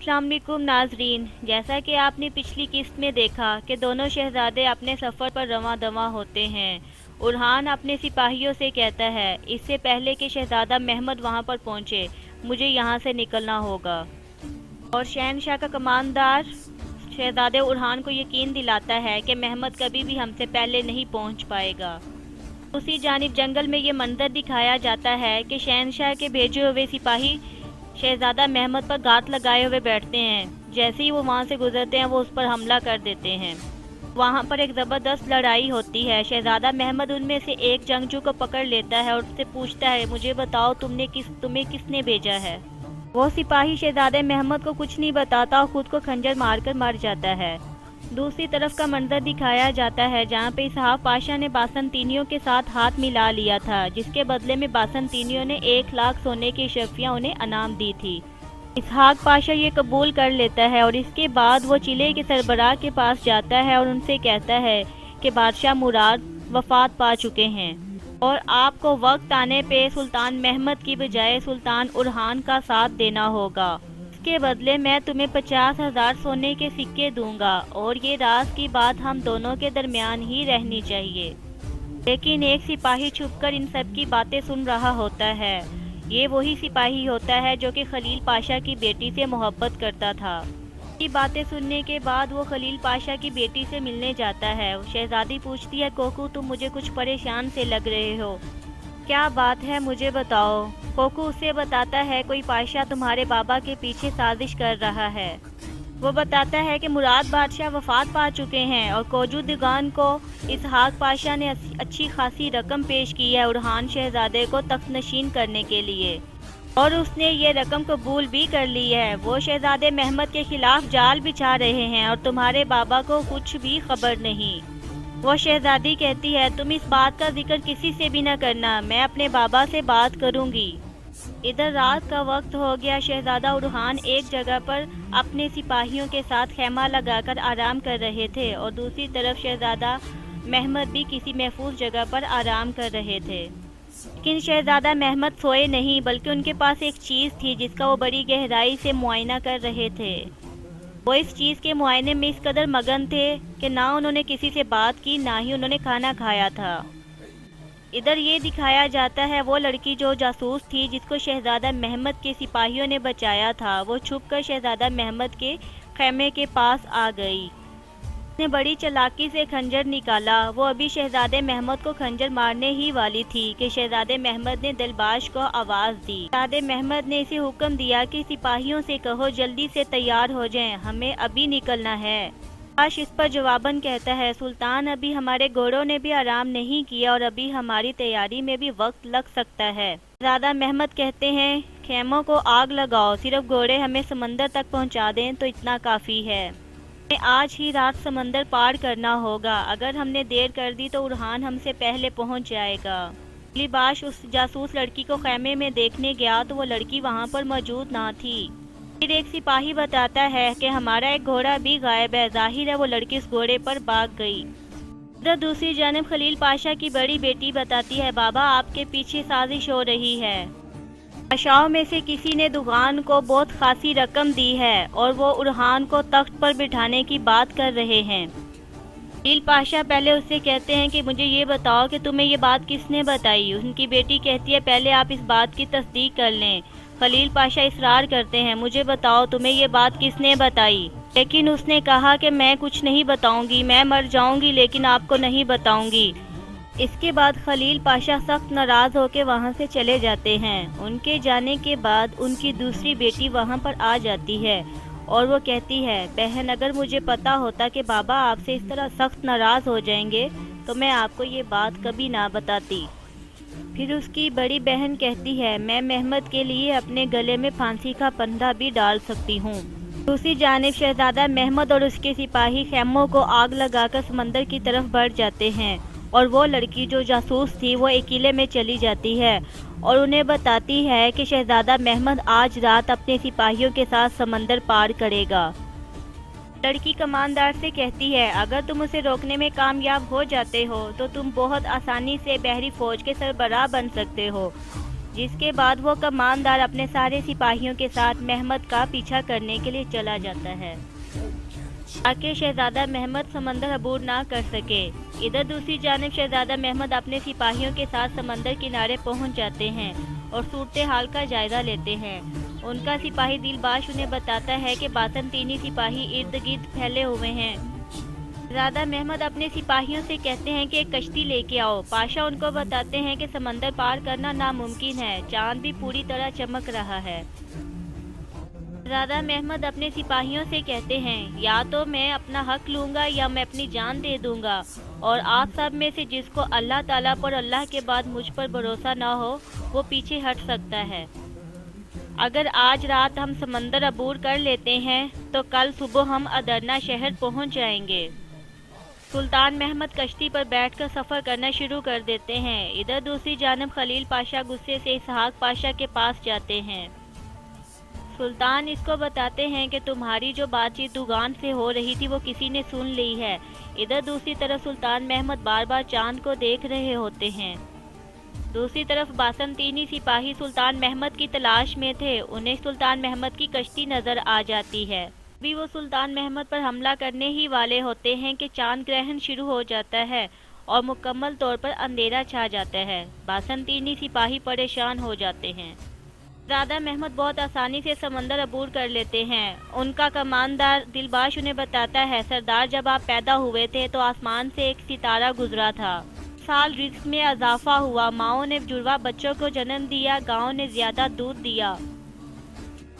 السلام علیکم ناظرین، جیسا کہ آپ نے پچھلی قسط میں دیکھا کہ دونوں شہزادے اپنے سفر پر رواں دواں ہوتے ہیں۔ اورحان اپنے سپاہیوں سے کہتا ہے اس سے پہلے کہ شہزادہ محمد وہاں پر پہنچے، مجھے یہاں سے نکلنا ہوگا، اور شہنشاہ کا کماندار شہزادے اورحان کو یقین دلاتا ہے کہ محمد کبھی بھی ہم سے پہلے نہیں پہنچ پائے گا۔ دوسری جانب جنگل میں یہ منظر دکھایا جاتا ہے کہ شہنشاہ کے بھیجے ہوئے سپاہی شہزادہ محمد پر گھات لگائے ہوئے بیٹھتے ہیں۔ جیسے ہی وہ وہاں سے گزرتے ہیں وہ اس پر حملہ کر دیتے ہیں۔ وہاں پر ایک زبردست لڑائی ہوتی ہے۔ شہزادہ محمد ان میں سے ایک جنگجو کو پکڑ لیتا ہے اور اس سے پوچھتا ہے مجھے بتاؤ تمہیں کس نے بھیجا ہے؟ وہ سپاہی شہزادہ محمد کو کچھ نہیں بتاتا اور خود کو خنجر مار کر مر جاتا ہے۔ دوسری طرف کا منظر دکھایا جاتا ہے جہاں پہ اسحاق پاشا نے باسنطینیوں کے ساتھ ہاتھ ملا لیا تھا، جس کے بدلے میں باسنطینیوں نے 1,00,000 سونے کی اشرفیاں انہیں انعام دی تھی۔ اسحاق پاشا یہ قبول کر لیتا ہے اور اس کے بعد وہ چلے کے سربراہ کے پاس جاتا ہے اور ان سے کہتا ہے کہ بادشاہ مراد وفات پا چکے ہیں اور آپ کو وقت آنے پہ سلطان محمد کی بجائے سلطان اورحان کا ساتھ دینا ہوگا۔ اس کے بدلے میں تمہیں 50,000 سونے کے سکے دوں گا اور یہ راز کی بات ہم دونوں کے درمیان ہی رہنی چاہیے۔ لیکن ایک سپاہی چھپ کر ان سب کی باتیں سن رہا ہوتا ہے۔ یہ وہی سپاہی ہوتا ہے جو کہ خلیل پاشا کی بیٹی سے محبت کرتا تھا۔ یہ باتیں سننے کے بعد وہ خلیل پاشا کی بیٹی سے ملنے جاتا ہے۔ شہزادی پوچھتی ہے کوکو تم مجھے کچھ پریشان سے لگ رہے ہو، کیا بات ہے مجھے بتاؤ؟ کوکو اسے بتاتا ہے کوئی پاشا تمہارے بابا کے پیچھے سازش کر رہا ہے۔ وہ بتاتا ہے کہ مراد بادشاہ وفات پا چکے ہیں اور کوجو دیگان کو اسحاق پاشا نے اچھی خاصی رقم پیش کی ہے اورحان شہزادے کو تخت نشین کرنے کے لیے، اور اس نے یہ رقم قبول بھی کر لی ہے۔ وہ شہزادے محمد کے خلاف جال بچھا رہے ہیں اور تمہارے بابا کو کچھ بھی خبر نہیں۔ وہ شہزادی کہتی ہے تم اس بات کا ذکر کسی سے بھی نہ کرنا، میں اپنے بابا سے بات کروں گی۔ ادھر رات کا وقت ہو گیا۔ شہزادہ اورحان ایک جگہ پر اپنے سپاہیوں کے ساتھ خیمہ لگا کر آرام کر رہے تھے اور دوسری طرف شہزادہ محمد بھی کسی محفوظ جگہ پر آرام کر رہے تھے۔ لیکن شہزادہ محمد سوئے نہیں، بلکہ ان کے پاس ایک چیز تھی جس کا وہ بڑی گہرائی سے معائنہ کر رہے تھے۔ وہ اس چیز کے معائنے میں اس قدر مگن تھے کہ نہ انہوں نے کسی سے بات کی نہ ہی انہوں نے کھانا کھایا تھا۔ ادھر یہ دکھایا جاتا ہے وہ لڑکی جو جاسوس تھی جس کو شہزادہ محمد کے سپاہیوں نے بچایا تھا، وہ چھپ کر شہزادہ محمد کے خیمے کے پاس آ گئی۔ اس نے بڑی چالاکی سے خنجر نکالا۔ وہ ابھی شہزادے محمد کو خنجر مارنے ہی والی تھی کہ شہزادے محمد نے دلباش کو آواز دی۔ شہزادے محمد نے اسے حکم دیا کہ سپاہیوں سے کہو جلدی سے تیار ہو جائیں، ہمیں ابھی نکلنا ہے۔ دلباش اس پر جواباً کہتا ہے سلطان ابھی ہمارے گھوڑوں نے بھی آرام نہیں کیا اور ابھی ہماری تیاری میں بھی وقت لگ سکتا ہے۔ شہزادہ محمد کہتے ہیں خیموں کو آگ لگاؤ، صرف گھوڑے ہمیں سمندر تک پہنچا دیں تو اتنا کافی ہے۔ ہمیں آج ہی رات سمندر پار کرنا ہوگا، اگر ہم نے دیر کر دی تو اورحان ہم سے پہلے پہنچ جائے گا۔ دلباش اس جاسوس لڑکی کو خیمے میں دیکھنے گیا تو وہ لڑکی وہاں پر موجود نہ تھی۔ پھر ایک سپاہی بتاتا ہے کہ ہمارا ایک گھوڑا بھی غائب ہے، ظاہر ہے وہ لڑکی اس گھوڑے پر بھاگ گئی۔ ادھر دوسری جانب خلیل پاشا کی بڑی بیٹی بتاتی ہے بابا آپ کے پیچھے سازش ہو رہی ہے، بادشاہوں میں سے کسی نے دوغان کو بہت خاصی رقم دی ہے اور وہ اورحان کو تخت پر بٹھانے کی بات کر رہے ہیں۔ خلیل پاشا پہلے اس سے کہتے ہیں کہ مجھے یہ بتاؤ کہ تمہیں یہ بات کس نے بتائی؟ ان کی بیٹی کہتی ہے پہلے آپ اس بات کی تصدیق کر لیں۔ خلیل پاشا اصرار کرتے ہیں مجھے بتاؤ تمہیں یہ بات کس نے بتائی؟ لیکن اس نے کہا کہ میں کچھ نہیں بتاؤں گی، میں مر جاؤں گی لیکن آپ کو نہیں بتاؤں گی۔ اس کے بعد خلیل پاشا سخت ناراض ہو کے وہاں سے چلے جاتے ہیں۔ ان کے جانے کے بعد ان کی دوسری بیٹی وہاں پر آ جاتی ہے اور وہ کہتی ہے بہن اگر مجھے پتا ہوتا کہ بابا آپ سے اس طرح سخت ناراض ہو جائیں گے تو میں آپ کو یہ بات کبھی نہ بتاتی۔ پھر اس کی بڑی بہن کہتی ہے میں محمد کے لیے اپنے گلے میں پھانسی کا پھندا بھی ڈال سکتی ہوں۔ دوسری جانب شہزادہ محمد اور اس کے سپاہی خیموں کو آگ لگا کر سمندر کی طرف بڑھ جاتے ہیں اور وہ لڑکی جو جاسوس تھی وہ ایک قلعے میں چلی جاتی ہے اور انہیں بتاتی ہے کہ شہزادہ محمد آج رات اپنے سپاہیوں کے ساتھ سمندر پار کرے گا۔ لڑکی کماندار سے کہتی ہے اگر تم اسے روکنے میں کامیاب ہو جاتے ہو تو تم بہت آسانی سے بحری فوج کے سربراہ بن سکتے ہو جس کے بعد وہ کماندار اپنے سارے سپاہیوں کے ساتھ محمد کا پیچھا کرنے کے لیے چلا جاتا ہے تاکہ شہزادہ محمد سمندر عبور نہ کر سکے۔ ادھر دوسری جانب شہزادہ محمد اپنے سپاہیوں کے ساتھ سمندر کنارے پہنچ جاتے ہیں اور صورتحال کا جائزہ لیتے ہیں۔ ان کا سپاہی دلباش انہیں بتاتا ہے کہ باسنطینی سپاہی ارد گرد پھیلے ہوئے ہیں۔ شہزادہ محمد اپنے سپاہیوں سے کہتے ہیں کہ ایک کشتی لے کے آؤ۔ پاشا ان کو بتاتے ہیں کہ سمندر پار کرنا ناممکن ہے، چاند بھی پوری طرح چمک رہا ہے۔ شہزادہ محمد اپنے سپاہیوں سے کہتے ہیں یا تو میں اپنا حق لوں گا یا میں اپنی جان دے دوں گا، اور آپ سب میں سے جس کو اللہ تعالیٰ پر اللہ کے بعد مجھ پر بھروسہ نہ ہو وہ پیچھے ہٹ سکتا ہے۔ اگر آج رات ہم سمندر عبور کر لیتے ہیں تو کل صبح ہم ادرنا شہر پہنچ جائیں گے۔ سلطان محمد کشتی پر بیٹھ کر سفر کرنا شروع کر دیتے ہیں۔ ادھر دوسری جانب خلیل پاشا غصے سے اسحاق پاشا کے پاس جاتے ہیں۔ سلطان اس کو بتاتے ہیں کہ تمہاری جو بات چیت دوغان سے ہو رہی تھی وہ کسی نے سن لی ہے۔ ادھر دوسری طرف سلطان محمد بار بار چاند کو دیکھ رہے ہوتے ہیں۔ دوسری طرف باسنطینی سپاہی سلطان محمد کی تلاش میں تھے، انہیں سلطان محمد کی کشتی نظر آ جاتی ہے۔ بھی وہ سلطان محمد پر حملہ کرنے ہی والے ہوتے ہیں کہ چاند گرہن شروع ہو جاتا ہے اور مکمل طور پر اندھیرا چھا جاتا ہے۔ باسنطینی سپاہی پریشان ہو جاتے ہیں۔ شہزادہ محمد بہت آسانی سے سمندر عبور کر لیتے ہیں۔ ان کا کماندار دلباش انہیں بتاتا ہے سردار جب آپ پیدا ہوئے تھے تو آسمان سے ایک ستارہ گزرا تھا۔ سال رزق میں اضافہ ہوا، ماؤں نے جڑواں بچوں کو جنم دیا، گاؤں نے زیادہ دودھ دیا،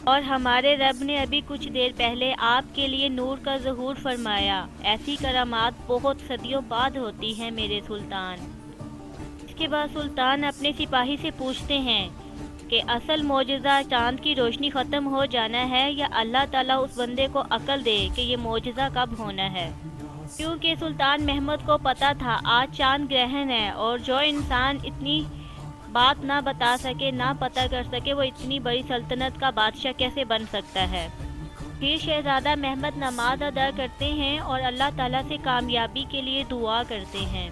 اور ہمارے رب نے ابھی کچھ دیر پہلے آپ کے لیے نور کا ظہور فرمایا۔ ایسی کرامات بہت صدیوں بعد ہوتی ہیں میرے سلطان۔ اس کے بعد سلطان اپنے سپاہی سے پوچھتے ہیں کہ اصل معجزہ چاند کی روشنی ختم ہو جانا ہے یا اللہ تعالیٰ اس بندے کو عقل دے کہ یہ معجزہ کب ہونا ہے؟ کیونکہ سلطان محمد کو پتا تھا آج چاند گرہن ہے، اور جو انسان اتنی بات نہ بتا سکے، نہ پتہ کر سکے، وہ اتنی بڑی سلطنت کا بادشاہ کیسے بن سکتا ہے؟ پھر شہزادہ محمد نماز ادا کرتے ہیں اور اللہ تعالیٰ سے کامیابی کے لیے دعا کرتے ہیں۔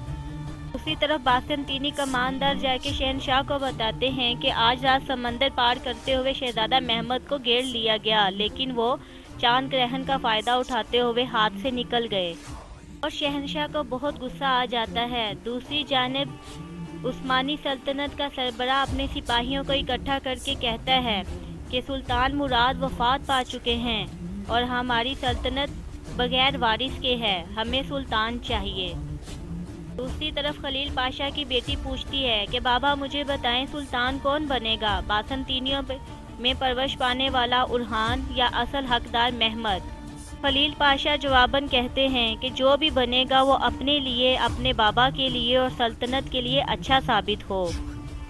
دوسری طرف باسنطینی کماندار جا کے شہنشاہ کو بتاتے ہیں کہ آج رات سمندر پار کرتے ہوئے شہزادہ محمد کو گھیر لیا گیا، لیکن وہ چاند گرہن کا فائدہ اٹھاتے ہوئے ہاتھ سے نکل گئے، اور شہنشاہ کو بہت غصہ آ جاتا ہے۔ دوسری جانب عثمانی سلطنت کا سربراہ اپنے سپاہیوں کو اکٹھا کر کے کہتا ہے کہ سلطان مراد وفات پا چکے ہیں اور ہماری سلطنت بغیر وارث کے ہے، ہمیں سلطان چاہیے۔ دوسری طرف خلیل پاشا کی بیٹی پوچھتی ہے کہ بابا مجھے بتائیں سلطان کون بنے گا، باسنطینیوں میں پرورش پانے والا اورحان یا اصل حقدار محمد؟ خلیل پاشا جواباً کہتے ہیں کہ جو بھی بنے گا وہ اپنے لیے، اپنے بابا کے لیے اور سلطنت کے لیے اچھا ثابت ہو۔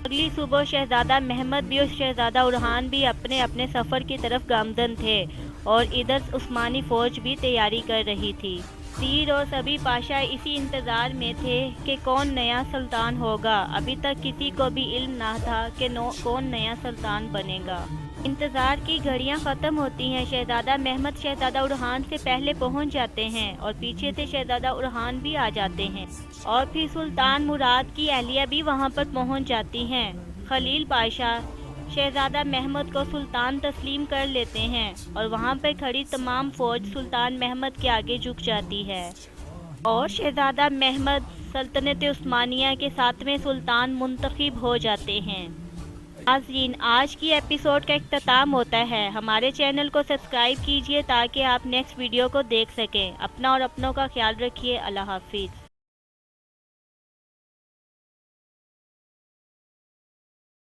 اگلی صبح شہزادہ محمد بھی اور شہزادہ اورحان بھی اپنے اپنے سفر کی طرف گامزن تھے، اور ادھر عثمانی فوج بھی تیاری کر رہی تھی۔ تیر اور سبھی پاشا اسی انتظار میں تھے کہ کون نیا سلطان ہوگا۔ ابھی تک کسی کو بھی علم نہ تھا کہ کون نیا سلطان بنے گا۔ انتظار کی گھڑیاں ختم ہوتی ہیں۔ شہزادہ محمد شہزادہ اورحان سے پہلے پہنچ جاتے ہیں اور پیچھے سے شہزادہ اورحان بھی آ جاتے ہیں، اور پھر سلطان مراد کی اہلیہ بھی وہاں پر پہنچ جاتی ہیں۔ خلیل پاشا شہزادہ محمد کو سلطان تسلیم کر لیتے ہیں، اور وہاں پر کھڑی تمام فوج سلطان محمد کے آگے جھک جاتی ہے، اور شہزادہ محمد سلطنت عثمانیہ کے 7ویں سلطان منتخب ہو جاتے ہیں۔ ناظرین، آج کی ایپیسوڈ کا اختتام ہوتا ہے۔ ہمارے چینل کو سبسکرائب کیجئے تاکہ آپ نیکسٹ ویڈیو کو دیکھ سکیں۔ اپنا اور اپنوں کا خیال رکھیے۔ اللہ حافظ۔